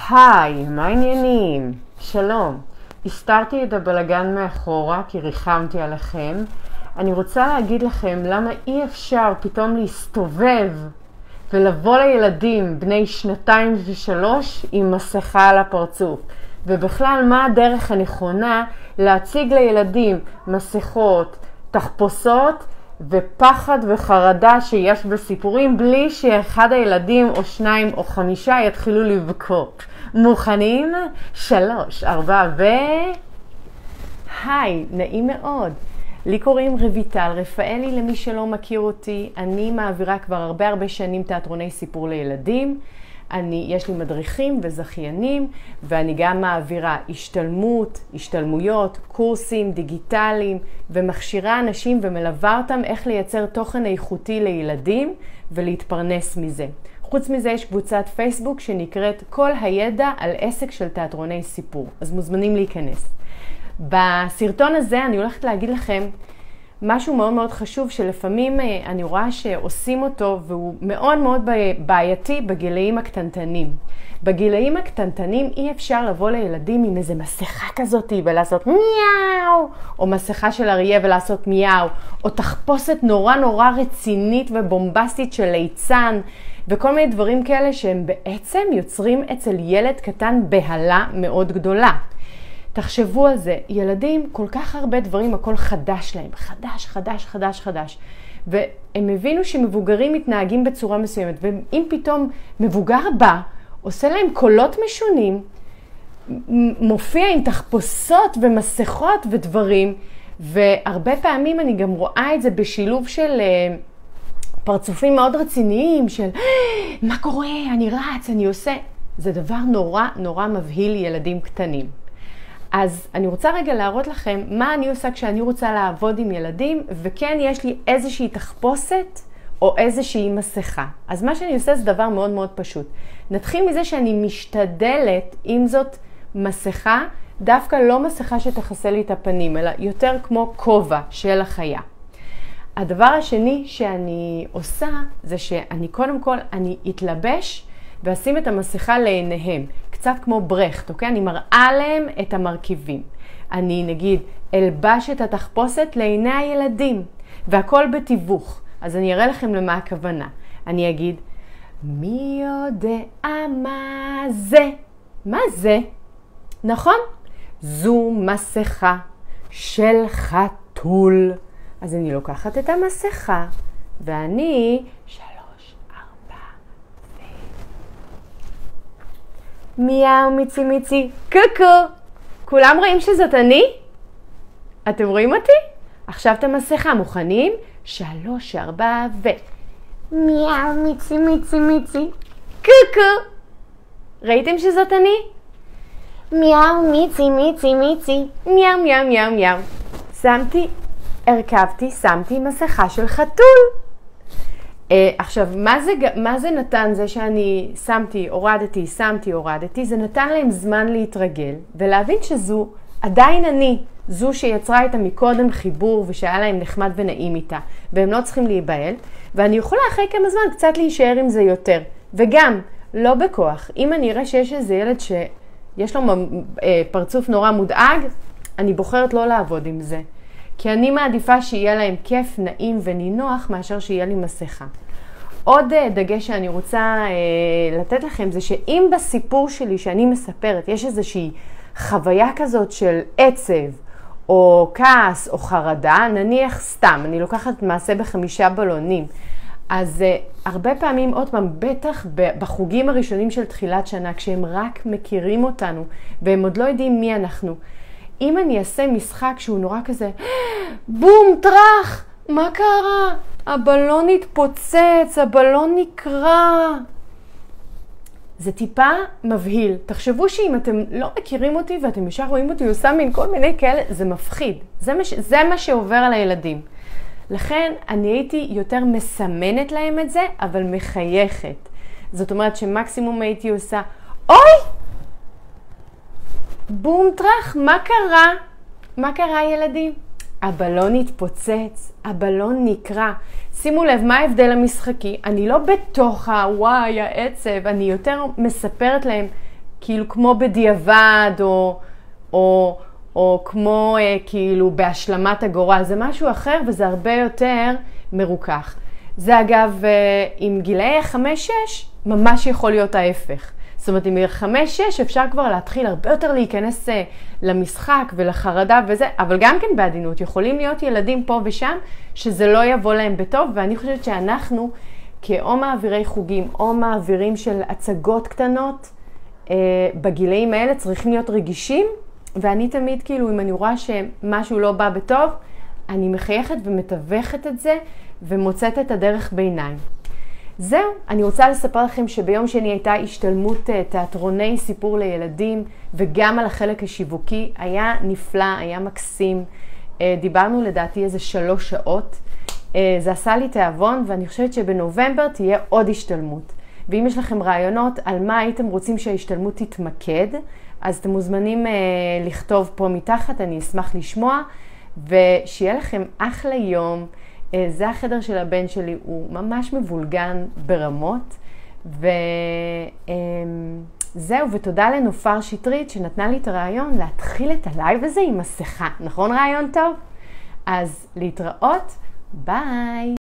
היי, מה העניינים? שלום. הסתרתי את הבלגן מאחורה כי ריחמתי עליכם. אני רוצה להגיד לכם למה אי אפשר פתאום להסתובב ולבוא לילדים בני 2 ו3 עם מסכה על הפרצוף. ובכלל מה הדרך הנכונה להציג לילדים מסכות, תחפושות ופחד וחרדה שיש בסיפורים בלי שאחד הילדים או 2 או 5 יתחילו לבכות. מוכנים? 3, 4 היי, נעים מאוד. לי קוראים רויטל רפאלי, למי שלא מכיר אותי. אני מעבירה כבר הרבה שנים תיאטרוני סיפור לילדים. יש לי מדריכים וזכיינים, ואני גם מעבירה השתלמויות, קורסים דיגיטליים, ומכשירה אנשים ומלווה אותם איך לייצר תוכן איכותי לילדים ולהתפרנס מזה. חוץ מזה יש קבוצת פייסבוק שנקראת כל הידע על עסק של תיאטרוני סיפור, אז מוזמנים להיכנס. בסרטון הזה אני הולכת להגיד לכם משהו מאוד חשוב שלפעמים אני רואה שעושים אותו והוא מאוד בעייתי בגילאים הקטנטנים. בגילאים הקטנטנים אי אפשר לבוא לילדים עם איזה מסכה כזאת ולעשות מיאו, או מסכה של אריה ולעשות מיאו, או תחפושת נורא רצינית ובומבסטית של ליצן, וכל מיני דברים כאלה שהם בעצם יוצרים אצל ילד קטן בהלה מאוד גדולה. תחשבו על זה, ילדים כל כך הרבה דברים, הכל חדש להם, חדש. והם הבינו שמבוגרים מתנהגים בצורה מסוימת, ואם פתאום מבוגר בא, עושה להם קולות משונים, מופיע עם תחפושות ומסכות ודברים, והרבה פעמים אני גם רואה את זה בשילוב של פרצופים מאוד רציניים, של מה קורה, אני רץ, אני עושה. זה דבר נורא מבהיל ילדים קטנים. אז אני רוצה רגע להראות לכם מה אני עושה כשאני רוצה לעבוד עם ילדים, וכן יש לי איזושהי תחפושת או איזושהי מסכה. אז מה שאני עושה זה דבר מאוד פשוט. נתחיל מזה שאני משתדלת, אם זאת מסכה, דווקא לא מסכה שתכסה לי את הפנים, אלא יותר כמו כובע של החיה. הדבר השני שאני עושה זה שאני קודם כל אני אתלבש ואשים את המסכה לעיניהם. קצת כמו ברכט, אוקיי? אני מראה להם את המרכיבים. אני נגיד אלבש את התחפושת לעיני הילדים, והכל בתיווך. אז אני אראה לכם למה הכוונה. אני אגיד, מי יודע מה זה? מה זה? נכון? זו מסכה של חתול. אז אני לוקחת את המסכה, ואני 3, 4 מיהו מיצי קוקו. כולם רואים שזאת אני? אתם רואים אותי? עכשיו את המסכה, מוכנים? 3, 4 מיהו מיצי קוקו. ראיתם שזאת אני? מיהו מיצי מיהו. שמתי מסכה של חתול. עכשיו, מה זה נתן זה שאני הורדתי, זה נתן להם זמן להתרגל ולהבין שזו עדיין אני, זו שיצרה איתה מקודם חיבור ושהיה להם נחמד ונעים איתה, והם לא צריכים להיבהל, ואני יכולה אחרי כמה זמן קצת להישאר עם זה יותר, וגם לא בכוח. אם אני אראה שיש איזה ילד שיש לו פרצוף נורא מודאג, אני בוחרת לא לעבוד עם זה. כי אני מעדיפה שיהיה להם כיף, נעים ונינוח מאשר שיהיה לי מסכה. עוד דגש שאני רוצה לתת לכם זה שאם בסיפור שלי שאני מספרת יש איזושהי חוויה כזאת של עצב או כעס או חרדה, נניח סתם, אני לוקחת מעשה ב5 בלונים, אז הרבה פעמים עוד פעם, בטח בחוגים הראשונים של תחילת שנה, כשהם רק מכירים אותנו והם עוד לא יודעים מי אנחנו, אם אני אעשה משחק שהוא נורא כזה, בום, טרח, מה קרה? הבלון התפוצץ, הבלון נקרע. זה טיפה מבהיל. תחשבו שאם אתם לא מכירים אותי ואתם ישר רואים אותי עושה מין כל מיני כאלה, זה מפחיד. זה מה שעובר על הילדים. לכן אני הייתי יותר מסמנת להם את זה, אבל מחייכת. זאת אומרת שמקסימום הייתי עושה, אוי! בום טרח, מה קרה? מה קרה ילדים? הבלון התפוצץ, הבלון נקרע. שימו לב, מה ההבדל המשחקי? אני לא בתוך וואי, העצב, אני יותר מספרת להם כאילו כמו בדיעבד, או כמו כאילו בהשלמת הגורל. זה משהו אחר וזה הרבה יותר מרוכך. זה אגב, עם גילאי 5-6, ממש יכול להיות ההפך. זאת אומרת, עם 5-6 אפשר כבר להתחיל הרבה יותר להיכנס למשחק ולחרדה וזה, אבל גם כן בעדינות. יכולים להיות ילדים פה ושם שזה לא יבוא להם בטוב, ואני חושבת שאנחנו, כאו מעבירי חוגים או מעבירים של הצגות קטנות, בגילאים האלה צריכים להיות רגישים, ואני תמיד כאילו, אם אני רואה שמשהו לא בא בטוב, אני מחייכת ומתווכת את זה, ומוצאת את הדרך ביניים. זהו, אני רוצה לספר לכם שביום שני הייתה השתלמות תיאטרוני סיפור לילדים, וגם על החלק השיווקי. היה נפלא, היה מקסים. דיברנו לדעתי איזה 3 שעות. זה עשה לי תיאבון, ואני חושבת שבנובמבר תהיה עוד השתלמות. ואם יש לכם רעיונות על מה הייתם רוצים שההשתלמות תתמקד, אז אתם מוזמנים לכתוב פה מתחת, אני אשמח לשמוע, ושיהיה לכם אחלה יום. זה החדר של הבן שלי, הוא ממש מבולגן ברמות, וזהו, ותודה לנופר שטרית שנתנה לי את הרעיון להתחיל את הלייב הזה עם מסכה. נכון רעיון טוב? אז להתראות, ביי!